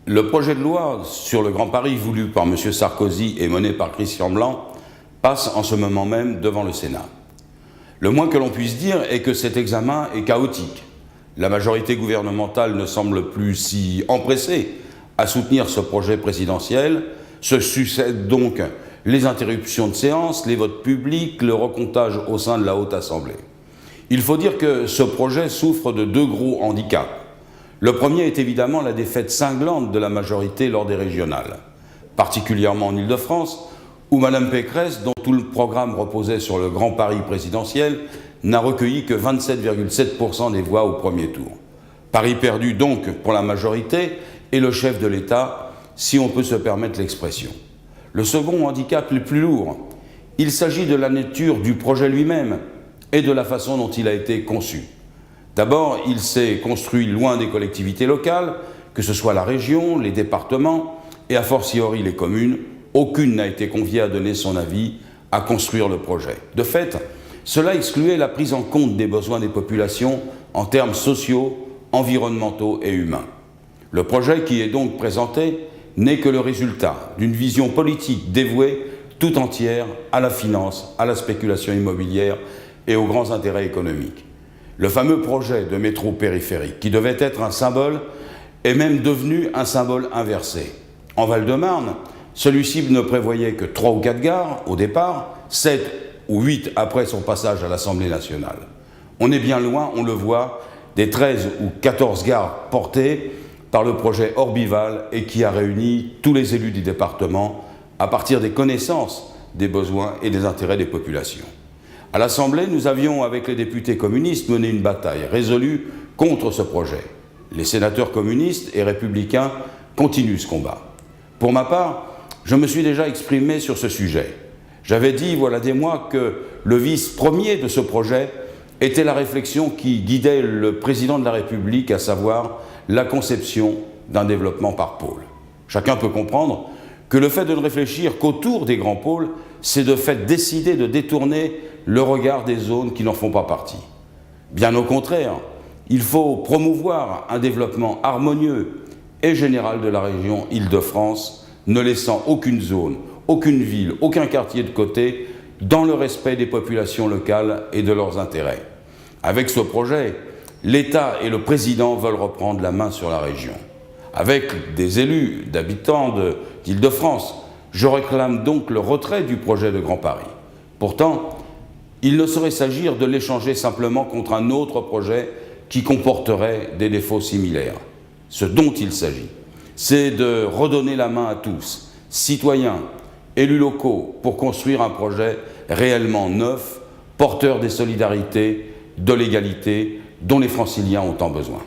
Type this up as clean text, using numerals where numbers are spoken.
Le projet de loi sur le Grand Paris voulu par M. Sarkozy et mené par Christian Blanc passe en ce moment même devant le Sénat. Le moins que l'on puisse dire est que cet examen est chaotique. La majorité gouvernementale ne semble plus si empressée à soutenir ce projet présidentiel. Se succèdent donc les interruptions de séance, les votes publics, le recomptage au sein de la Haute Assemblée. Il faut dire que ce projet souffre de deux gros handicaps. Le premier est évidemment la défaite cinglante de la majorité lors des régionales, particulièrement en Île-de-France, où Mme Pécresse, dont tout le programme reposait sur le Grand Paris présidentiel, n'a recueilli que 27,7% des voix au premier tour. Paris perdu donc pour la majorité et le chef de l'État, si on peut se permettre l'expression. Le second handicap le plus lourd, il s'agit de la nature du projet lui-même et de la façon dont il a été conçu. D'abord, il s'est construit loin des collectivités locales, que ce soit la région, les départements et a fortiori les communes. Aucune n'a été conviée à donner son avis, à construire le projet. De fait, cela excluait la prise en compte des besoins des populations en termes sociaux, environnementaux et humains. Le projet qui est donc présenté n'est que le résultat d'une vision politique dévouée tout entière à la finance, à la spéculation immobilière et aux grands intérêts économiques. Le fameux projet de métro périphérique, qui devait être un symbole, est même devenu un symbole inversé. En Val-de-Marne, celui-ci ne prévoyait que 3 ou 4 gares au départ, 7 ou 8 après son passage à l'Assemblée nationale. On est bien loin, on le voit, des 13 ou 14 gares portées par le projet Orbival et qui a réuni tous les élus du département à partir des connaissances, des besoins et des intérêts des populations. À l'Assemblée, nous avions, avec les députés communistes, mené une bataille résolue contre ce projet. Les sénateurs communistes et républicains continuent ce combat. Pour ma part, je me suis déjà exprimé sur ce sujet. J'avais dit, voilà des mois, que le vice premier de ce projet était la réflexion qui guidait le président de la République, à savoir la conception d'un développement par pôle. Chacun peut comprendre que le fait de ne réfléchir qu'autour des grands pôles, c'est de fait décider de détourner le regard des zones qui n'en font pas partie. Bien au contraire, il faut promouvoir un développement harmonieux et général de la région Île-de-France, ne laissant aucune zone, aucune ville, aucun quartier de côté, dans le respect des populations locales et de leurs intérêts. Avec ce projet, l'État et le président veulent reprendre la main sur la région. Avec des élus, d'habitants d'Île-de-France, je réclame donc le retrait du projet de Grand Paris. Pourtant, il ne saurait s'agir de l'échanger simplement contre un autre projet qui comporterait des défauts similaires. Ce dont il s'agit, c'est de redonner la main à tous, citoyens, élus locaux, pour construire un projet réellement neuf, porteur des solidarités, de l'égalité dont les Franciliens ont tant besoin.